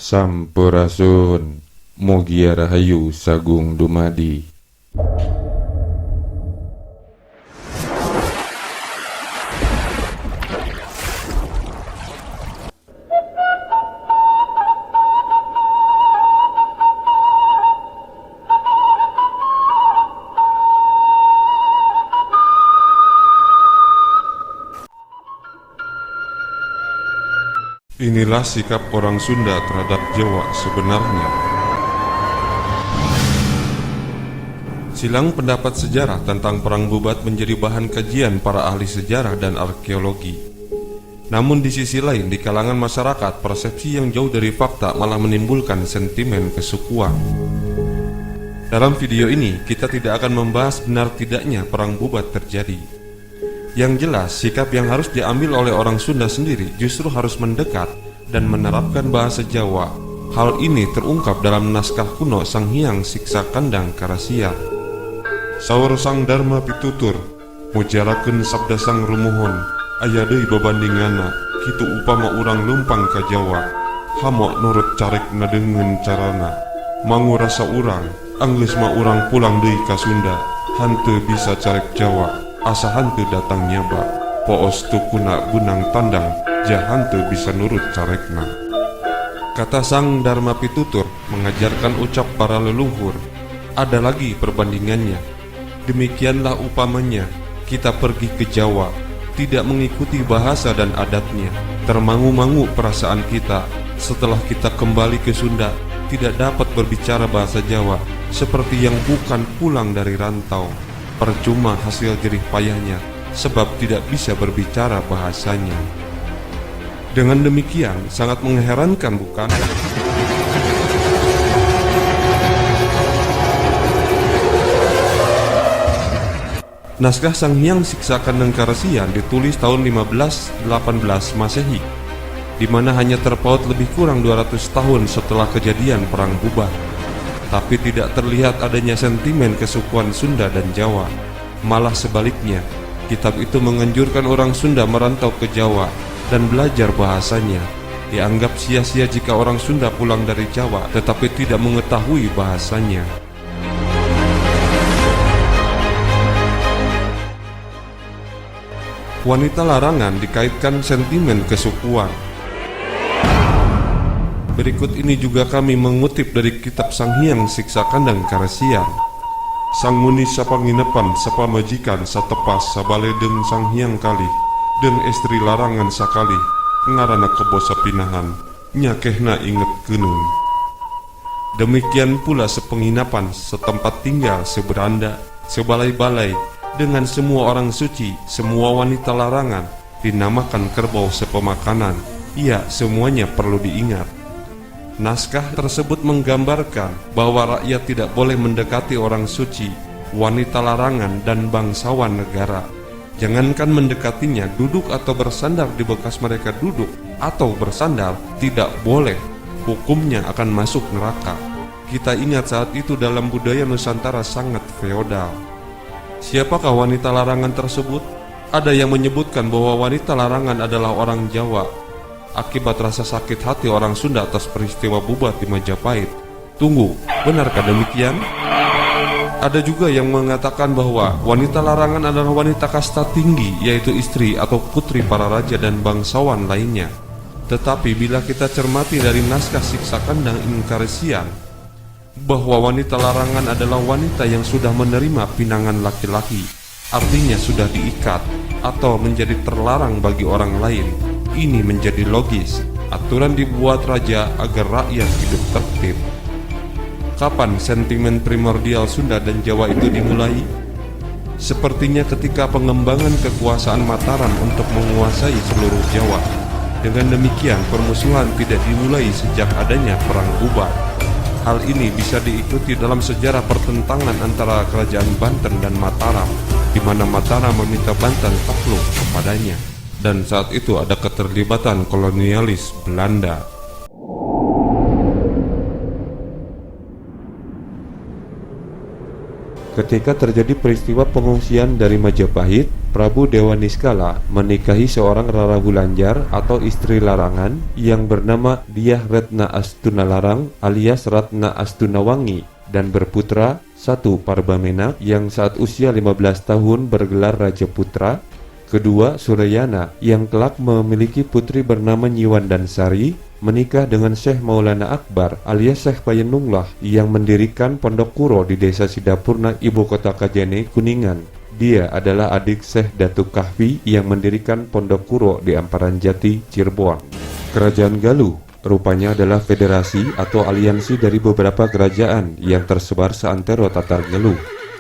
Sampurasun, Mugia Rahayu Sagung Dumadi. Inilah sikap orang Sunda terhadap Jawa sebenarnya. Silang pendapat sejarah tentang Perang Bubat menjadi bahan kajian para ahli sejarah dan arkeologi. Namun di sisi lain, di kalangan masyarakat, persepsi yang jauh dari fakta malah menimbulkan sentimen kesukuan. Dalam video ini, kita tidak akan membahas benar tidaknya Perang Bubat terjadi. Yang jelas, sikap yang harus diambil oleh orang Sunda sendiri justru harus mendekat dan menerapkan bahasa Jawa. Hal ini terungkap dalam naskah kuno Sang Hyang Siksa Kandang Karasiar. Saur Sang Dharma Pitutur, mujarakeun sabda Sang Rumuhun, aya deui babandingana, kitu upama urang lempang ka Jawa, hamo nurut carek nadeungeun carana, mangu rasa urang, anggeus mah urang pulang deui ka Sunda, hanteu bisa carek Jawa, asa hanteu datang nyaba, poos tukuna bunang tandang, jah hanteu bisa nurut carekna. Kata Sang Dharma Pitutur mengajarkan ucap para leluhur. Ada lagi perbandingannya. Demikianlah upamanya kita pergi ke Jawa, tidak mengikuti bahasa dan adatnya, termangu-mangu perasaan kita. Setelah kita kembali ke Sunda, tidak dapat berbicara bahasa Jawa, seperti yang bukan pulang dari rantau. Percuma hasil jerih payahnya, sebab tidak bisa berbicara bahasanya. Dengan demikian, sangat mengherankan bukan? Naskah Sang Hyang Siksa Kandang Karasian ditulis tahun 1518 Masehi, di mana hanya terpaut lebih kurang 200 tahun setelah kejadian Perang Bubat. Tapi tidak terlihat adanya sentimen kesukuan Sunda dan Jawa. Malah sebaliknya, kitab itu menganjurkan orang Sunda merantau ke Jawa dan belajar bahasanya. Dianggap sia-sia jika orang Sunda pulang dari Jawa tetapi tidak mengetahui bahasanya. Wanita larangan dikaitkan sentimen kesukuan. Berikut ini juga kami mengutip dari kitab Sang Hyang Siksa Kandang Karasian. Sang muni sapanginepan sapamajikan satepas sabaledeng Sang Hyang kali, deng estri larangan sakali, ngarana kebo sapinahan, nyakehna inget geneun. Demikian pula sepenginapan, setempat tinggal, seberanda, sebalai-balai, dengan semua orang suci, semua wanita larangan, dinamakan kerbau sepemakanan. Iya, semuanya perlu diingat. Naskah tersebut menggambarkan bahwa rakyat tidak boleh mendekati orang suci, wanita larangan, dan bangsawan negara. Jangankan mendekatinya, duduk atau bersandar di bekas mereka duduk atau bersandar tidak boleh. Hukumnya akan masuk neraka. Kita ingat saat itu dalam budaya Nusantara sangat feodal. Siapakah wanita larangan tersebut? Ada yang menyebutkan bahwa wanita larangan adalah orang Jawa, akibat rasa sakit hati orang Sunda atas peristiwa Bubat di Majapahit. Tunggu, benarkah demikian? Ada juga yang mengatakan bahwa wanita larangan adalah wanita kasta tinggi, yaitu istri atau putri para raja dan bangsawan lainnya. Tetapi bila kita cermati dari naskah Siksa Kandang Karasian, bahwa wanita larangan adalah wanita yang sudah menerima pinangan laki-laki, artinya sudah diikat atau menjadi terlarang bagi orang lain. Ini menjadi logis. Aturan dibuat raja agar rakyat hidup tertib. Kapan sentimen primordial Sunda dan Jawa itu dimulai? Sepertinya ketika pengembangan kekuasaan Mataram untuk menguasai seluruh Jawa. Dengan demikian, permusuhan tidak dimulai sejak adanya Perang Bubat. Hal ini bisa diikuti dalam sejarah pertentangan antara kerajaan Banten dan Mataram, di mana Mataram meminta Banten takluk kepadanya. Dan saat itu ada keterlibatan kolonialis Belanda. Ketika terjadi peristiwa pengungsian dari Majapahit, Prabu Dewa Niskala menikahi seorang Rara Wulandjar atau istri larangan yang bernama Diah Retna Astunalarang alias Ratna Astunawangi dan berputra satu Parbamena yang saat usia 15 tahun bergelar Raja Putra, kedua Surayana yang kelak memiliki putri bernama Nyiwan dan Sari, menikah dengan Syekh Maulana Akbar alias Syekh Payenunglah yang mendirikan Pondok Kuro di Desa Sidapurna, ibu kota Kajene, Kuningan. Dia adalah adik Syekh Datuk Kahfi yang mendirikan Pondok Kuro di Amparan Jati, Cirebon. Kerajaan Galuh rupanya adalah federasi atau aliansi dari beberapa kerajaan yang tersebar seantero Tatar Galuh.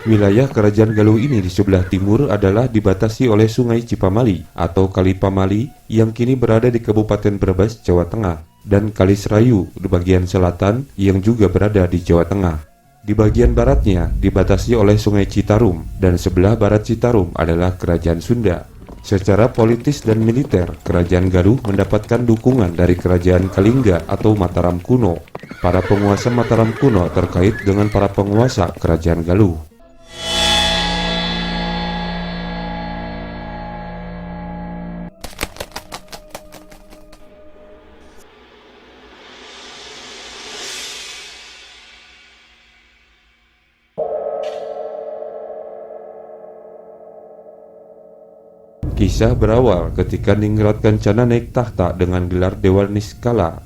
Wilayah kerajaan Galuh ini di sebelah timur adalah dibatasi oleh Sungai Cipamali atau Kali Pamali yang kini berada di Kabupaten Brebes, Jawa Tengah, dan Kali Serayu di bagian selatan yang juga berada di Jawa Tengah. Di bagian baratnya dibatasi oleh Sungai Citarum dan sebelah barat Citarum adalah Kerajaan Sunda. Secara politis dan militer, Kerajaan Galuh mendapatkan dukungan dari Kerajaan Kalingga atau Mataram kuno. Para penguasa Mataram kuno terkait dengan para penguasa Kerajaan Galuh. Kisah berawal ketika Ningrat Kencana naik tahta dengan gelar Dewa Niskala.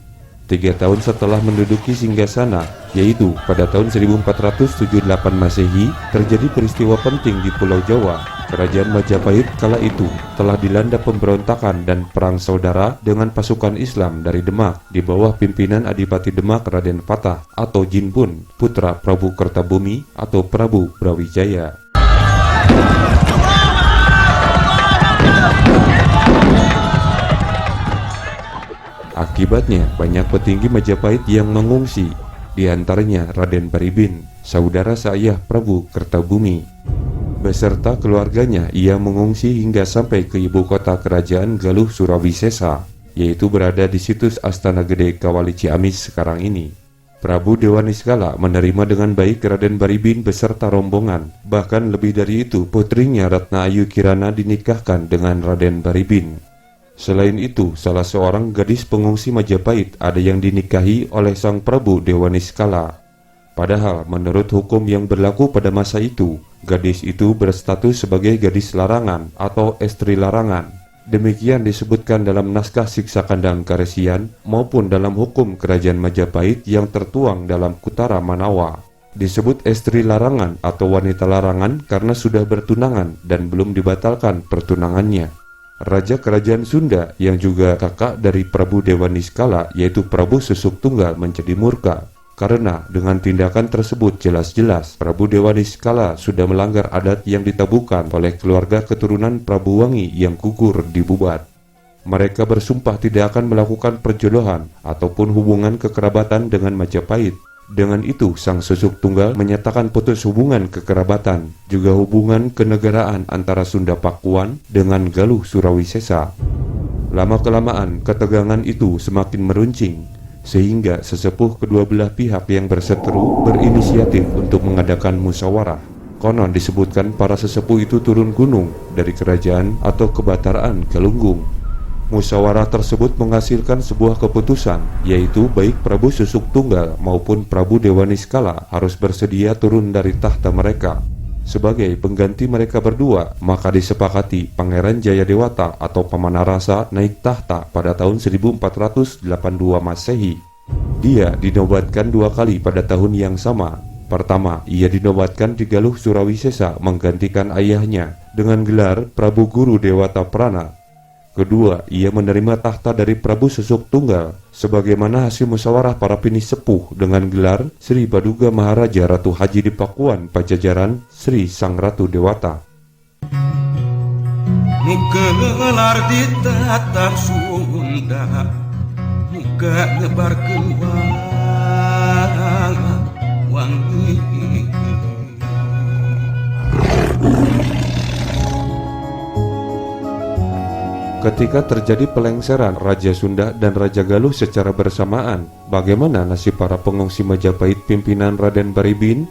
3 tahun setelah menduduki singgasana, yaitu pada tahun 1478 Masehi, terjadi peristiwa penting di Pulau Jawa. Kerajaan Majapahit kala itu telah dilanda pemberontakan dan perang saudara dengan pasukan Islam dari Demak di bawah pimpinan Adipati Demak Raden Patah atau Jinbun, putra Prabu Kertabumi atau Prabu Brawijaya. Akibatnya, banyak petinggi Majapahit yang mengungsi, di antaranya Raden Baribin, saudara seayah Prabu Kertabumi. Beserta keluarganya, ia mengungsi hingga sampai ke ibu kota kerajaan Galuh Surawisesa, yaitu berada di situs Astana Gede Kawali Ciamis sekarang ini. Prabu Dewa Niskala menerima dengan baik Raden Baribin beserta rombongan. Bahkan lebih dari itu, putrinya Ratna Ayu Kirana dinikahkan dengan Raden Baribin. Selain itu, salah seorang gadis pengungsi Majapahit ada yang dinikahi oleh sang Prabu Dewa Niskala. Padahal menurut hukum yang berlaku pada masa itu, gadis itu berstatus sebagai gadis larangan atau estri larangan. Demikian disebutkan dalam naskah Siksa Kandang Karesian maupun dalam hukum kerajaan Majapahit yang tertuang dalam Kutara Manawa. Disebut estri larangan atau wanita larangan karena sudah bertunangan dan belum dibatalkan pertunangannya. Raja Kerajaan Sunda yang juga kakak dari Prabu Dewa Niskala yaitu Prabu Susuk Tunggal menjadi murka karena dengan tindakan tersebut jelas-jelas Prabu Dewa Niskala sudah melanggar adat yang ditabuhkan oleh keluarga keturunan Prabu Wangi yang gugur di Bubat. Mereka bersumpah tidak akan melakukan perjodohan ataupun hubungan kekerabatan dengan Majapahit. Dengan itu, Sang Susuk Tunggal menyatakan putus hubungan kekerabatan, juga hubungan kenegaraan antara Sunda Pakuan dengan Galuh Surawisesa. Lama-kelamaan, ketegangan itu semakin meruncing, sehingga sesepuh kedua belah pihak yang berseteru berinisiatif untuk mengadakan musyawarah. Konon disebutkan para sesepuh itu turun gunung dari kerajaan atau kebataraan Galunggung. Musyawarah tersebut menghasilkan sebuah keputusan, yaitu baik Prabu Susuk Tunggal maupun Prabu Dewa Niskala harus bersedia turun dari tahta mereka. Sebagai pengganti mereka berdua, maka disepakati Pangeran Jayadewata atau Pamanarasa naik tahta pada tahun 1482 Masehi. Dia dinobatkan 2 kali pada tahun yang sama. Pertama, ia dinobatkan di Galuh Surawisesa menggantikan ayahnya dengan gelar Prabu Guru Dewata Prana. Kedua, ia menerima tahta dari Prabu Susuk Tunggal sebagaimana hasil musyawarah para pinisepuh dengan gelar Sri Baduga Maharaja Ratu Haji di Pakuan Pajajaran Sri Sang Ratu Dewata. Gelar di tata Sunda, muka ngebarkeun wangi. Ketika terjadi pelengseran Raja Sunda dan Raja Galuh secara bersamaan, bagaimana nasib para pengungsi Majapahit pimpinan Raden Baribin?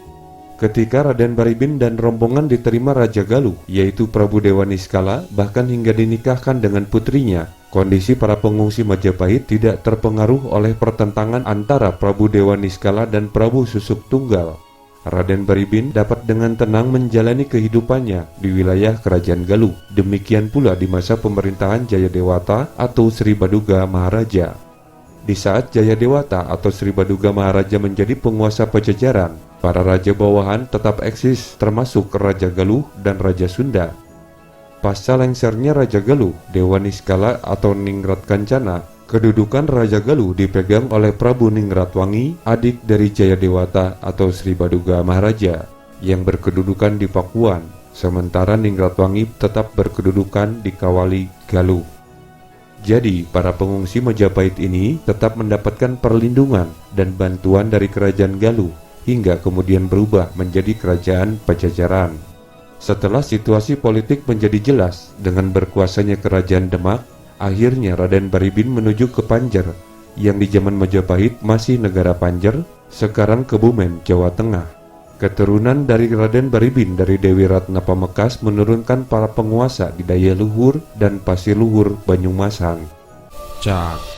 Ketika Raden Baribin dan rombongan diterima Raja Galuh, yaitu Prabu Dewa Niskala, bahkan hingga dinikahkan dengan putrinya, kondisi para pengungsi Majapahit tidak terpengaruh oleh pertentangan antara Prabu Dewa Niskala dan Prabu Susuk Tunggal. Raden Baribin dapat dengan tenang menjalani kehidupannya di wilayah Kerajaan Galuh. Demikian pula di masa pemerintahan Jayadewata atau Sri Baduga Maharaja. Di saat Jayadewata atau Sri Baduga Maharaja menjadi penguasa Pajajaran, para raja bawahan tetap eksis termasuk Raja Galuh dan Raja Sunda. Pasca lengsernya Raja Galuh, Dewa Niskala atau Ningrat Kancana, kedudukan Raja Galuh dipegang oleh Prabu Ningratwangi, adik dari Jayadewata atau Sri Baduga Maharaja, yang berkedudukan di Pakuan, sementara Ningratwangi tetap berkedudukan di Kawali Galuh. Jadi, para pengungsi Majapahit ini tetap mendapatkan perlindungan dan bantuan dari Kerajaan Galuh, hingga kemudian berubah menjadi Kerajaan Pajajaran. Setelah situasi politik menjadi jelas dengan berkuasanya Kerajaan Demak, akhirnya Raden Baribin menuju ke Panjer, yang di zaman Majapahit masih negara Panjer, sekarang Kebumen, Jawa Tengah. Keturunan dari Raden Baribin dari Dewi Ratna Pamekas menurunkan para penguasa di Daya Luhur dan Pasir Luhur Banyumasan. Cak